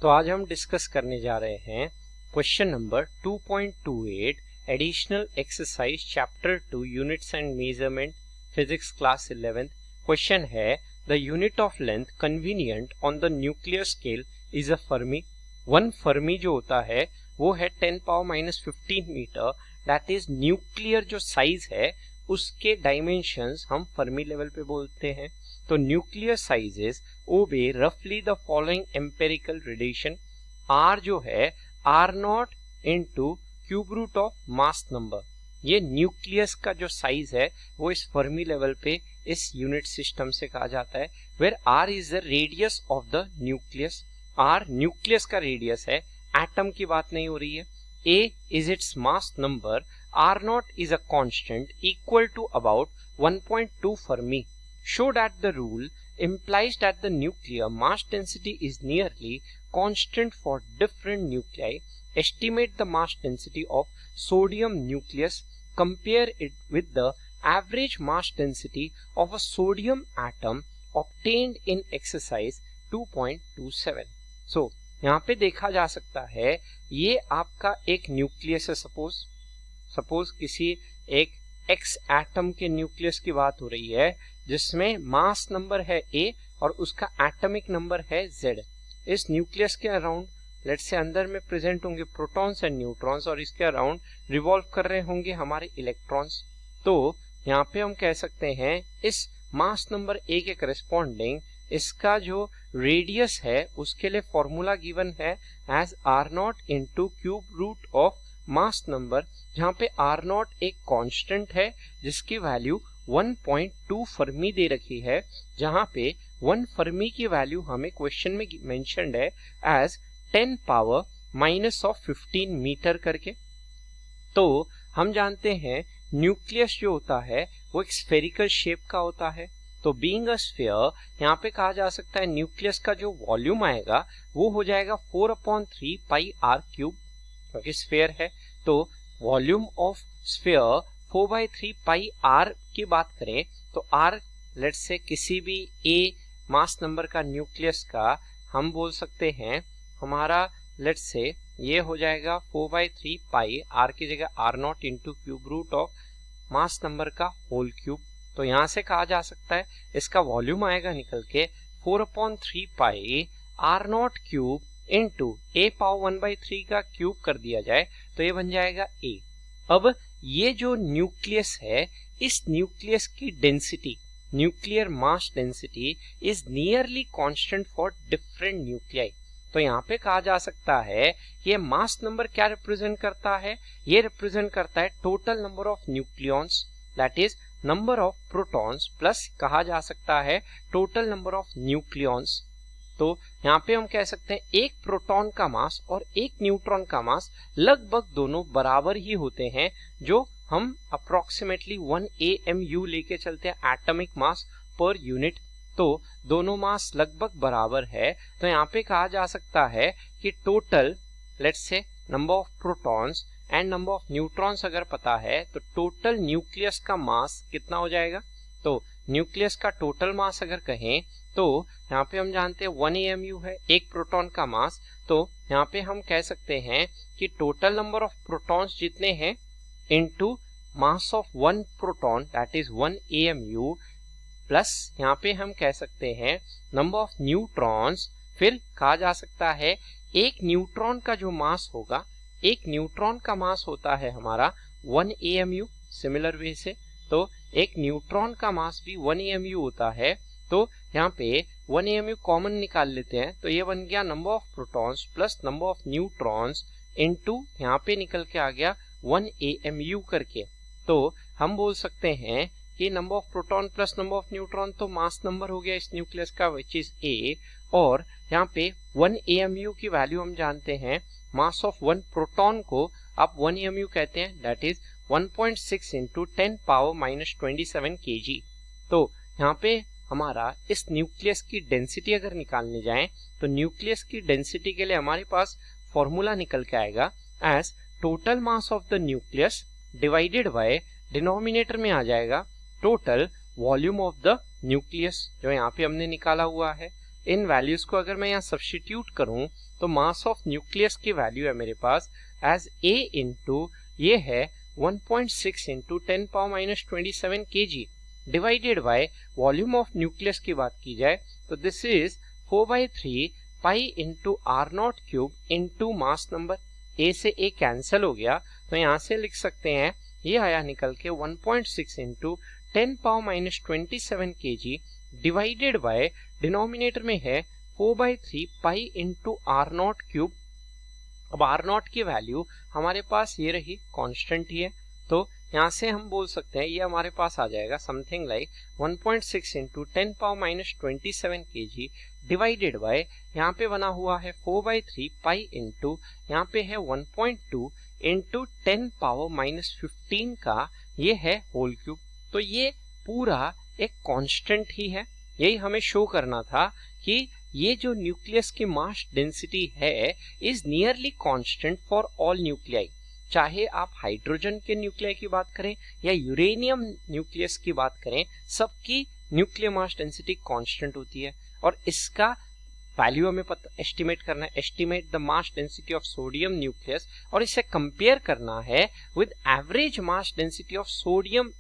तो आज हम डिस्कस करने जा रहे हैं question number 2.28 additional exercise chapter 2 units and measurement physics class 11th। Question है the unit of length convenient on the nuclear scale is a fermi. One fermi जो होता है वो है 10⁻⁻15 मीटर। दैट इज न्यूक्लियर जो साइज है उसके dimensions हम फर्मी लेवल पे बोलते हैं। तो न्यूक्लियर साइजेस ओबे रफली the following empirical relation. R जो है R0 into cube root of mass number. ये न्यूक्लियस का जो साइज है वो इस फर्मी लेवल पे इस यूनिट सिस्टम से कहा जाता है। Where R is the radius of the nucleus. R nucleus का रेडियस है, एटम की बात नहीं हो रही है। A is its mass number. R0 is a constant equal to about 1.2 Fermi. Show that the rule implies that the nuclear mass density is nearly constant for different nuclei. Estimate the mass density of sodium nucleus. Compare it with the average mass density of a sodium atom obtained in exercise 2.27. So, यहाँ पे देखा जा सकता है ये आपका एक nucleus है। सपोज किसी एक एक्स एटम के न्यूक्लियस की बात हो रही है जिसमें मास नंबर है A और उसका एटॉमिक नंबर है Z। इस न्यूक्लियस के अराउंड लेट्स से अंदर में प्रेजेंट होंगे प्रोटॉन्स एंड न्यूट्रॉन्स और इसके अराउंड रिवॉल्व कर रहे होंगे हमारे इलेक्ट्रॉन्स। तो यहाँ पे हम कह सकते हैं इस मास नंबर A के करस्पॉन्डिंग इसका जो रेडियस है उसके लिए फॉर्मूला गिवन है as R0 into cube root of mass number, जहाँ पे R0 एक कांस्टेंट है जिसकी वैल्यू 1.2 फर्मी दे रखी है, जहाँ पे 1 फर्मी की वैल्यू हमें क्वेश्चन में मेंशन्ड है एज 10⁻⁻15 मीटर करके। तो हम जानते हैं न्यूक्लियस जो होता है वो एक स्फेरिकल शेप का होता है। तो बीइंग अ स्फीयर यहाँ पे कहा जा सकता है न्यूक्लियस का जो वॉल्यूम आएगा वो हो जाएगा 4/3 पाई r क्यूब, क्योंकि स्फीयर है। तो volume of sphere 4/3 pi r की बात करें तो r लेट्स से किसी भी a मास नंबर का न्यूक्लियस का हम बोल सकते हैं हमारा लेट्स से ये हो जाएगा 4/3 पाई r की जगह R0 into cube root of mass number का होल क्यूब। तो यहाँ से कहा जा सकता है इसका वॉल्यूम आएगा निकल के 4/3 पाई R0 cube into A power 1/3 का क्यूब कर दिया जाए तो ये बन जाएगा A। अब ये जो न्यूक्लियस है इस न्यूक्लियस की density, nuclear mass density is nearly constant for different nuclei. तो यहाँ पे कहा जा सकता है ये मास नंबर क्या रिप्रेजेंट करता है, ये रिप्रेजेंट करता है total number of nucleons, that is number of protons plus कहा जा सकता है टोटल नंबर ऑफ न्यूक्लियॉन्स। तो यहाँ पे हम कह सकते हैं एक प्रोटॉन का मास और एक न्यूट्रॉन का मास लगभग दोनों बराबर ही होते हैं, जो हम अप्रोक्सीमेटली 1 AMU लेके चलते हैं एटॉमिक मास पर यूनिट। तो दोनों मास लगभग बराबर है। तो यहाँ पे कहा जा सकता है कि total let's say number of protons and number of neutrons अगर पता है तो टोटल न्यूक्लियस का मास कितना हो जाएगा। तो न्यूक्लियस का टोटल मास अगर कहें तो यहाँ पे हम जानते हैं 1 AMU है एक प्रोटॉन का मास। तो यहाँ पे हम कह सकते हैं कि टोटल नंबर ऑफ प्रोटॉन्स जितने हैं into mass of 1 proton that is 1 AMU plus यहाँ पे हम कह सकते हैं नंबर ऑफ न्यूट्रॉन्स। फिर कहा जा सकता है एक न्यूट्रॉन का जो मास होगा, एक न्यूट्रॉन का मास होता है हमारा 1 AMU। सिमिलर वे से तो एक न्यूट्रॉन का मास भी 1 AMU होता है। तो यहाँ पे 1 AMU कॉमन निकाल लेते हैं तो ये बन गया number of protons plus number of neutrons into यहाँ पे निकल के आ गया 1 AMU करके। तो हम बोल सकते हैं कि number of proton plus number of neutron तो मास नंबर हो गया इस न्यूक्लियस का विच इज A, और यहाँ पे 1 AMU की वैल्यू हम जानते हैं मास ऑफ 1 प्रोटॉन को आप 1 AMU कहते हैं दैट इज 1.6 इंटू 10⁻⁻27 kg। तो यहाँ पे हमारा इस न्यूक्लियस की डेंसिटी अगर निकालने जाएं तो न्यूक्लियस की डेंसिटी के लिए हमारे पास फॉर्मूला निकल के आएगा as total mass of the nucleus divided by denominator में आ जाएगा total volume of the nucleus, जो यहाँ पे हमने निकाला हुआ है। इन वैल्यूज को अगर मैं यहाँ सब्स्टिट्यूट करूं तो मास ऑफ न्यूक्लियस की वैल्यू है मेरे पास एज A इंटू ये है 1.6 into 10 power minus 27 kg divided by volume of nucleus की बात की जाए तो this is 4/3 pi into R0 cube into mass number. A से A कैंसिल हो गया तो यहाँ से लिख सकते हैं ये आया निकल के 1.6 into 10 power minus 27 kg divided by denominator में है 4/3 पाई इंटू R0 क्यूब। अब R0 की वैल्यू हमारे पास ये रही कांस्टेंट ही है तो यहाँ से हम बोल सकते हैं ये हमारे पास आ जाएगा something like 1.6 into 10 power minus 27 kg divided by यहाँ पे बना हुआ है 4/3 पाई इंटू यहाँ पे है 1.2 इंटू 10 पावर माइनस 15 का ये है होल क्यूब। तो ये पूरा एक कांस्टेंट ही है, यही हमें शो करना था कि ये जो न्यूक्लियस की मास डेंसिटी है is nearly constant for all nuclei. चाहे आप हाइड्रोजन के न्यूक्लियाई की बात करें या यूरेनियम न्यूक्लियस की बात करें, सबकी न्यूक्लियर मास डेंसिटी कांस्टेंट होती है और इसका वैल्यू हमें पता एस्टिमेट करना है, estimate the mass density of sodium nucleus, और इसे कंपेयर करना है with average mass density of sodium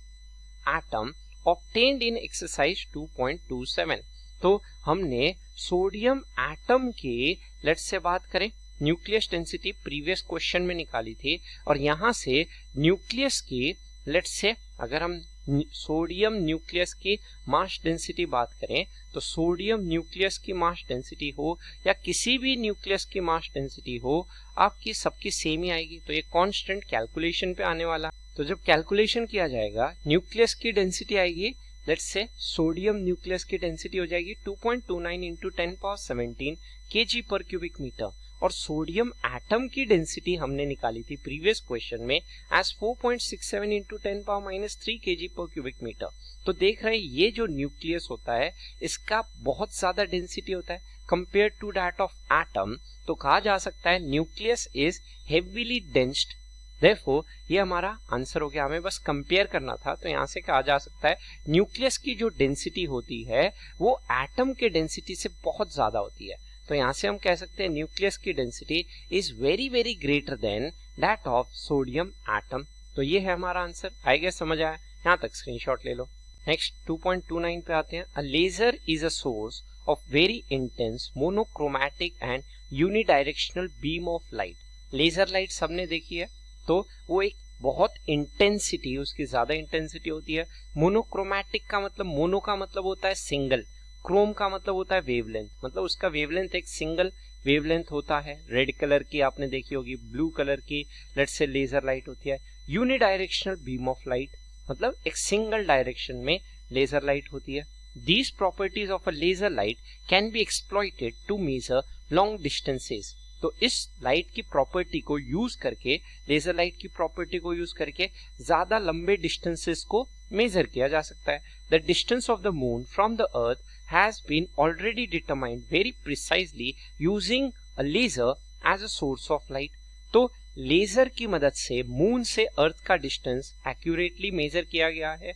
atom obtained in exercise 2.27। तो हमने सोडियम एटम के लेट्स से बात करें न्यूक्लियस डेंसिटी प्रीवियस क्वेश्चन में निकाली थी और यहाँ से न्यूक्लियस की लेट्स से अगर हम सोडियम न्यूक्लियस की मास डेंसिटी बात करें तो सोडियम न्यूक्लियस की मास डेंसिटी हो या किसी भी न्यूक्लियस की मास डेंसिटी हो आपकी सबकी सेम ही आएगी। तो ये कांस्टेंट कैलकुलेशन पे आने वाला, तो जब कैलकुलेशन किया जाएगा न्यूक्लियस की डेंसिटी आएगी लेट्स से सोडियम न्यूक्लियस की डेंसिटी हो जाएगी 2.29 इंटू 10 पावर 17 kg पर क्यूबिक मीटर और सोडियम एटम की डेंसिटी हमने निकाली थी प्रीवियस क्वेश्चन में as 4.67 into 10 power minus 3 kg पर क्यूबिक मीटर। तो देख रहे हैं ये जो न्यूक्लियस होता है इसका बहुत ज्यादा डेंसिटी होता है compare to that of atom. तो कहा जा सकता है nucleus is heavily densed, therefore ये हमारा आंसर हो गया। हमें बस कंपेयर करना था तो यहाँ से कहा जा सकता है न्यूक्लियस की जो डेंसिटी होती है वो एटम के डेंसिटी से बहुत ज्यादा होती है। तो यहाँ से हम कह सकते हैं न्यूक्लियस की density is very very greater than that of sodium atom. तो ये है हमारा आंसर। आई गेस समझ आया, यहाँ तक स्क्रीनशॉट ले लो। नेक्स्ट 2.29 पे आते हैं। A laser is a source of very intense monochromatic and unidirectional beam of light. Laser light सबने देखी है तो वो एक बहुत इंटेंसिटी, उसकी ज्यादा इंटेंसिटी होती है। मोनोक्रोमैटिक का मतलब, मोनो का मतलब होता है सिंगल, क्रोम का मतलब होता है वेवलेंथ, मतलब उसका वेवलेंथ एक सिंगल वेवलेंथ होता है। रेड कलर की आपने देखी होगी, ब्लू कलर की लेट्स से लेजर लाइट होती है। यूनिडायरेक्शनल बीम ऑफ लाइट मतलब एक सिंगल डायरेक्शन में लेजर लाइट होती है। These properties of a laser light can be exploited to measure long distances। तो इस लाइट की प्रॉपर्टी को यूज करके, लेजर लाइट की प्रॉपर्टी को यूज करके ज्यादा लंबे डिस्टेंसेस को मेजर किया जा सकता है। The distance of the moon from the earth has been already determined very precisely using a laser as a source of light. तो लेजर की मदद से मून से अर्थ का डिस्टेंस एक्यूरेटली मेजर किया गया है।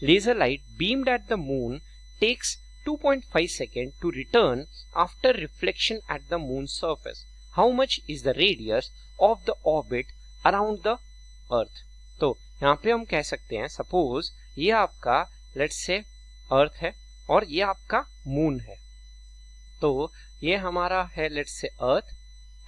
Laser light beamed at the moon takes 2.5 seconds to return after reflection at the moon's surface. How much is the radius of the orbit around the earth? तो यहाँ पे हम कह सकते हैं सपोज ये आपका लेट्स से अर्थ है और ये आपका मून है। तो ये हमारा है लेट्स से अर्थ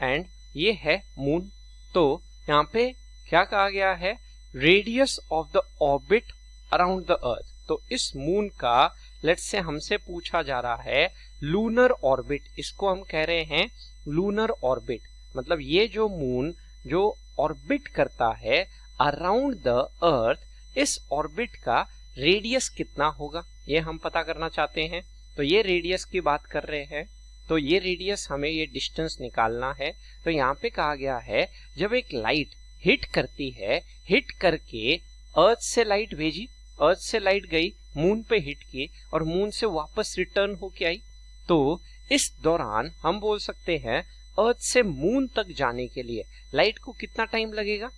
एंड ये है मून। तो यहाँ पे क्या कहा गया है, radius of the orbit around the earth. तो इस मून का लेट्स से हमसे पूछा जा रहा है लूनर ऑर्बिट, इसको हम कह रहे हैं लूनर ऑर्बिट। मतलब ये जो मून जो ऑर्बिट करता है अराउंड द अर्थ, इस ऑर्बिट का रेडियस कितना होगा ये हम पता करना चाहते हैं। तो ये रेडियस की बात कर रहे हैं, तो ये रेडियस हमें ये डिस्टेंस निकालना है। तो यहाँ पे कहा गया है जब एक लाइट हिट करती है, हिट करके अर्थ से लाइट भेजी, अर्थ से लाइट गई मून पे हिट की और मून से वापस रिटर्न होके आई, तो इस दौरान हम बोल सकते हैं अर्थ से मून तक जाने के लिए लाइट को कितना टाइम लगेगा।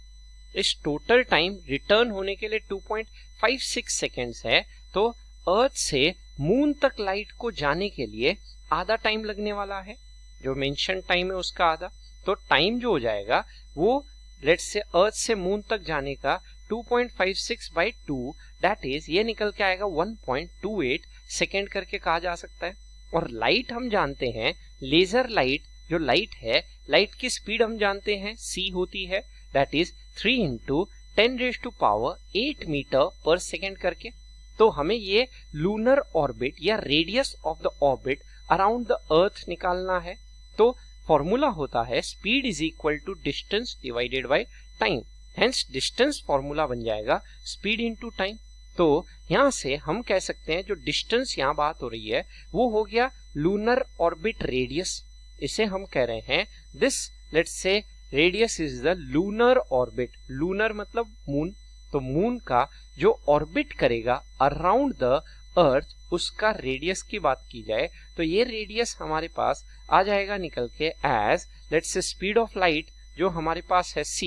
इस टोटल टाइम रिटर्न होने के लिए 2.56 सेकेंड्स है। तो अर्थ से मून तक लाइट को जाने के लिए आधा टाइम लगने वाला है, जो मेंशन टाइम है उसका आधा। तो टाइम जो हो जाएगा वो लेट्स से अर्थ से मून तक जाने का 2.56/2, दैट इज ये निकल के आएगा 1.28 सेकेंड करके कहा जा सकता है। और लाइट हम जानते हैं, लेजर लाइट जो लाइट है, लाइट की स्पीड हम जानते हैं c होती है, दैट इज 3 × 10⁸ मीटर पर सेकेंड करके। तो हमें ये लूनर ऑर्बिट या radius of the orbit around the earth निकालना है। तो फॉर्मूला होता है speed is equal to distance divided by time. Hence distance formula बन जाएगा स्पीड इनटू टाइम। तो यहाँ से हम कह सकते हैं जो डिस्टेंस यहाँ बात हो रही है वो हो गया लूनर ऑर्बिट रेडियस। इसे हम कह रहे हैं this let's say radius is the lunar orbit. Lunar मतलब मून, तो मून का जो ऑर्बिट करेगा अराउंड द अर्थ उसका रेडियस की बात की जाए तो ये रेडियस हमारे पास आ जाएगा निकल के as let's say speed of light जो हमारे पास है c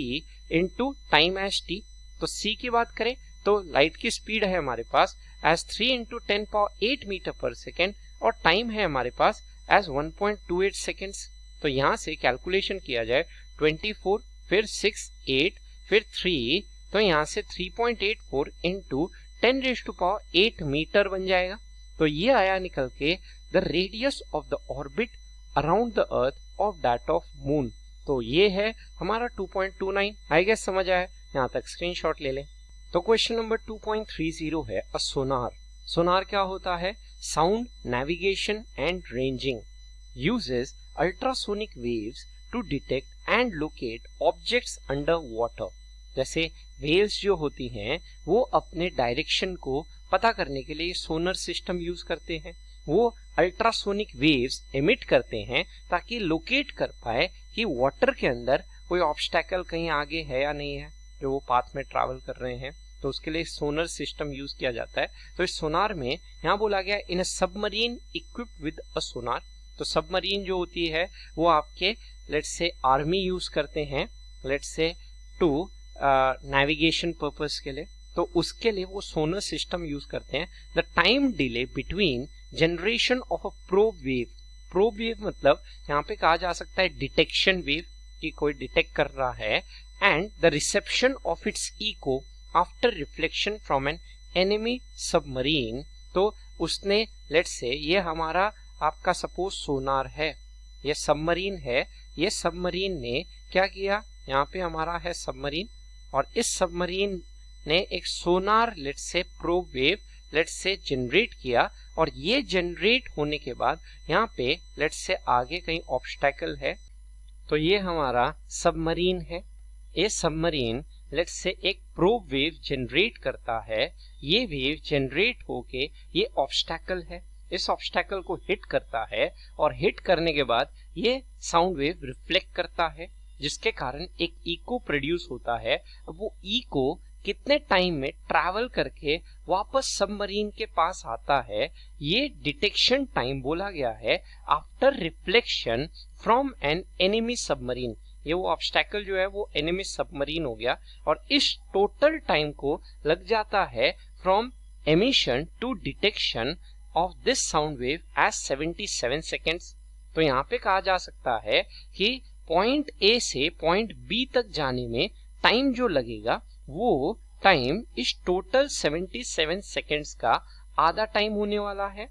into time as t। तो c की बात करें तो लाइट की स्पीड है हमारे पास एज 3 × 10⁸ मीटर पर सेकेंड और टाइम है हमारे पास एज 1.28 सेकेंड्स। तो यहाँ से कैलकुलेशन किया जाए 24 फिर 6 8 फिर 3, तो यहाँ से 3.84 इंटू 10⁸ मीटर बन जाएगा। तो ये आया निकल के the radius of the orbit around the earth of that of moon. तो ये है हमारा 2.29। आई गेस समझ आया, यहाँ तक स्क्रीनशॉट ले लें। तो क्वेश्चन नंबर 2.30 है अ सोनार। सोनार क्या होता है? Sound navigation and ranging uses ultrasonic waves to detect and locate objects under water. जैसे वेव्स जो होती हैं वो अपने डायरेक्शन को पता करने के लिए सोनर सिस्टम यूज करते हैं। वो अल्ट्रासोनिक वेव्स एमिट करते हैं ताकि लोकेट कर पाए कि वाटर के अंदर कोई ऑब्स्टैकल कहीं आगे है या नहीं है जो वो पाथ में ट्रैवल कर रहे हैं। तो उसके लिए सोनर सिस्टम यूज किया जाता है। तो इस सोनार में यहाँ बोला गया in a submarine equipped with a sonar. तो सबमरीन जो होती है वो आपके लेट्स से आर्मी यूज करते हैं let's say to navigation purpose के लिए। तो उसके लिए वो सोनर सिस्टम यूज करते हैं। The time delay between generation of a probe wave. Probe wave मतलब यहाँ पे कहा जा सकता है डिटेक्शन वेव कि कोई डिटेक्ट कर रहा है, and the reception of its echo after reflection from an enemy submarine. तो उसने लेट्स से ये हमारा आपका सपोज सोनार है, ये सबमरीन है, ये सबमरीन ने क्या किया, यहाँ पे हमारा है सबमरीन और इस सबमरीन ने एक सोनार लेट्स से प्रोब वेव लेट्स से जनरेट किया और ये जनरेट होने के बाद यहाँ पे लेट्स से आगे कहीं ऑब्स्टैकल है। तो ये हमारा सबमरीन है। ये सबमरीन लेट्स से एक प्रोब वेव जनरेट करता है। ये वेव जनरेट होके ये ऑब्स्टैकल है, इस ऑब्स्टैकल को हिट करता है और हिट करने के बाद ये साउंड वेव रिफ्लेक्ट करता है जिसके कारण एक इको प्रोड्यूस होता है। अब वो इको कितने टाइम में ट्रैवल करके वापस सबमरीन के पास आता है, ये डिटेक्शन टाइम बोला गया है after reflection from an enemy submarine. ये वो ऑब्स्टैकल जो है वो एनिमी सबमरीन हो गया और इस टोटल टाइम को लग जाता है from emission to detection of this sound wave as 77 seconds. तो यहाँ पे कहा जा सकता है कि पॉइंट ए से पॉइंट बी तक जाने में टाइम जो लगेगा वो टाइम इस टोटल 77 सेकेंड्स का आधा टाइम होने वाला है,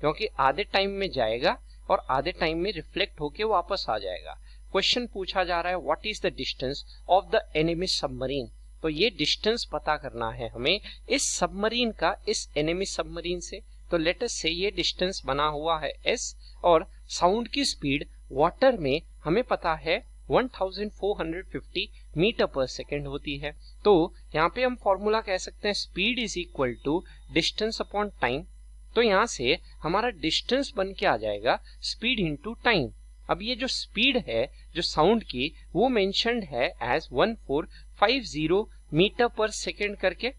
क्योंकि आधे टाइम में जाएगा और आधे टाइम में रिफ्लेक्ट होके वापस आ जाएगा। क्वेश्चन पूछा जा रहा है what is the distance of the enemy submarine. तो ये डिस्टेंस पता करना है हमें इस सबमरीन का इस एनिमी सबमरीन से। तो लेट अस से ये डिस्टेंस बना हुआ है s और साउंड की स्पीड वाटर में हमें पता है 1450 मीटर पर सेकेंड होती है। तो यहाँ पे हम फॉर्मूला कह सकते हैं speed is equal to distance upon time. तो यहाँ से हमारा डिस्टेंस बन के आ जाएगा स्पीड इनटू टाइम। अब ये जो स्पीड है जो साउंड की वो मेंशन्ड है एज 1450 मीटर पर सेकेंड करके,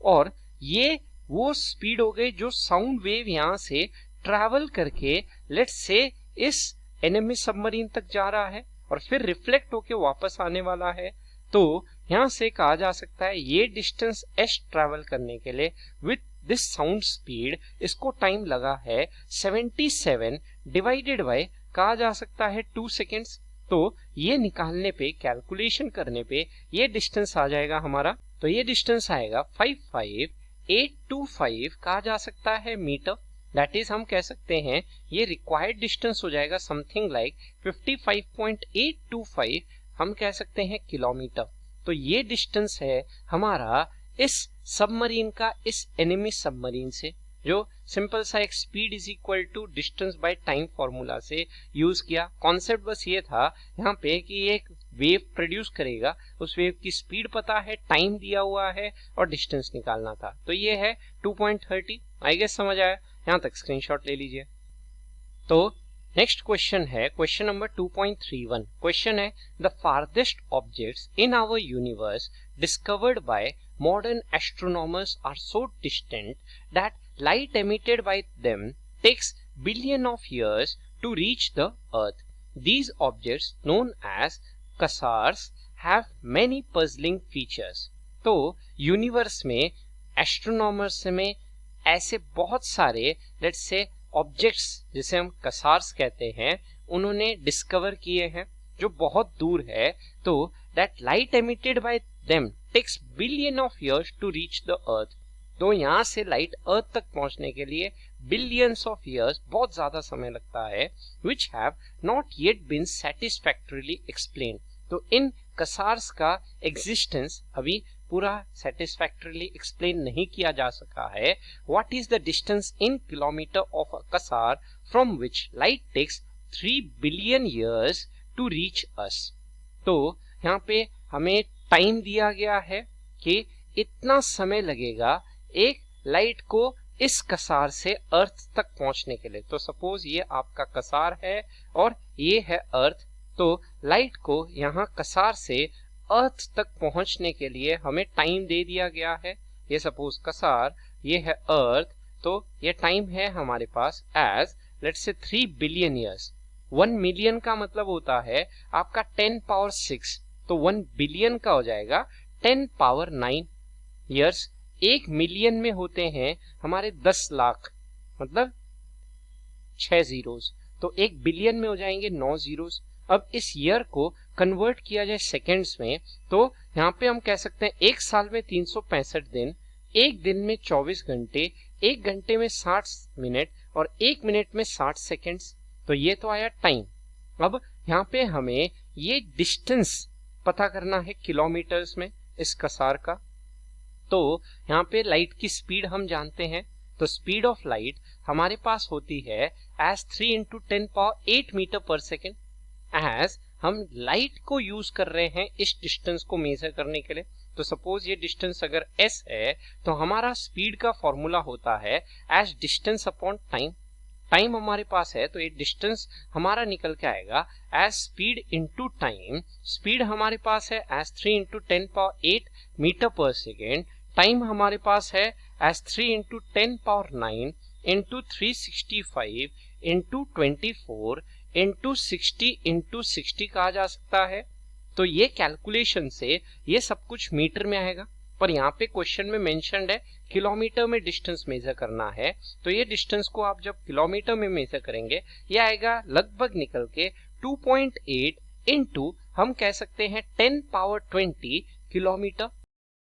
और ये वो स्पीड हो गई जो साउंड वेव यहाँ से ट्रैवल करके लेट्स से इस एनिमी सबमरीन तक जा रहा है और फिर रिफ्लेक्ट होके वापस आने वाला है। तो यहाँ से कहा जा सकता है ये डिस्टेंस s ट्रैवल करने के लिए विथ दिस साउंड स्पीड इसको टाइम लगा है 77 डिवाइडेड बाय कहा जा सकता है 2 सेकेंड्स। तो ये निकालने पे, कैलकुलेशन करने पे ये डिस्टेंस आ जाएगा हमारा। तो ये डिस्टेंस आएगा 55825 कहा जा सकता है मीटर। दैट इज हम कह सकते हैं ये रिक्वायर्ड डिस्टेंस हो जाएगा समथिंग लाइक 55.825 हम कह सकते हैं किलोमीटर। तो ये डिस्टेंस है हमारा इस सबमरीन का इस एनिमी सबमरीन से, जो सिंपल सा एक speed is equal to distance by time formula से यूज किया। कॉन्सेप्ट बस ये था यहाँ पे कि एक वेव प्रोड्यूस करेगा, उस वेव की स्पीड पता है, टाइम दिया हुआ है और डिस्टेंस निकालना था। तो ये है 2.30। आई गेस समझ आया, यहाँ तक स्क्रीनशॉट ले लीजिए। तो नेक्स्ट क्वेश्चन है क्वेश्चन नंबर 2.31। क्वेश्चन है the farthest objects in our universe discovered by modern astronomers are so distant that light emitted by them takes billion of years to reach the earth. These objects known as quasars have many puzzling features. तो universe में astronomers में ऐसे बहुत सारे let's say objects जिसे हम कसार्स कहते हैं उन्होंने डिस्कवर किए हैं जो बहुत दूर है। तो that light emitted by them takes billion of years to reach the earth. तो यहाँ से लाइट अर्थ तक पहुंचने के लिए बिलियंस ऑफ इयर्स, बहुत ज्यादा समय लगता है, which have not yet been satisfactorily explain. तो इन कसार्स का एग्जिस्टेंस अभी पूरा सेटिस्फैक्टरीली एक्सप्लेन नहीं किया जा सका है। What is the distance in kilometre of a quasar from which light takes 3 billion years to reach us. तो यहाँ पे हमें टाइम दिया गया है कि इतना समय लगेगा एक लाइट को इस कसार से अर्थ तक पहुंचने के लिए। तो सपोज ये आपका कसार है और ये है अर्थ। तो लाइट को यहाँ कसार से अर्थ तक पहुंचने के लिए हमें टाइम दे दिया गया है। ये सपोज कसार, ये है अर्थ, तो ये टाइम है हमारे पास एज लेट्स से 3 बिलियन ईयर्स। 1 मिलियन का मतलब होता है आपका 10 पावर 6, तो 1 बिलियन का हो जाएगा 10 पावर 9 ईयर्स। 1 मिलियन में होते हैं हमारे 10 लाख, मतलब 6 जीरोस, तो 1 बिलियन में हो जाएंगे 9 जीरोस। अब इस ईयर को कन्वर्ट किया जाए सेकेंड्स में, तो यहाँ पे हम कह सकते हैं एक साल में 365 दिन, एक दिन में 24 घंटे, एक घंटे में 60 मिनट और एक मिनट में 60 सेकेंड्स। तो ये तो आया टाइम। अब यहाँ पे हमें ये डिस्टेंस पता करना है किलोमीटर्स में इस कसार का। तो यहाँ पे लाइट की स्पीड हम जानते हैं। तो स्पीड ऑफ लाइट हमारे पास होती है एज 3 × 10⁸ मीटर पर सेकेंड। एज हम लाइट को यूज कर रहे हैं इस डिस्टेंस को मेजर करने के लिए। तो सपोज ये डिस्टेंस अगर s है तो हमारा स्पीड का फॉर्मूला होता है as distance upon time. Time हमारे पास है तो ये डिस्टेंस हमारा निकल के आएगा as speed into time. Speed हमारे पास है एज 3 × 10⁸ मीटर पर सेकेंड। टाइम हमारे पास है as 3 × 10⁹ into 365 into 24 into 60 into 60 कहा जा सकता है। तो ये कैलकुलेशन से ये सब कुछ मीटर में आएगा, पर यहाँ पे क्वेश्चन में मेंशन्ड है किलोमीटर में डिस्टेंस मेजर करना है। तो ये डिस्टेंस को आप जब किलोमीटर में मेजर करेंगे ये आएगा लगभग निकल के 2.8 इंटू हम कह सकते हैं 10 पावर 20 किलोमीटर।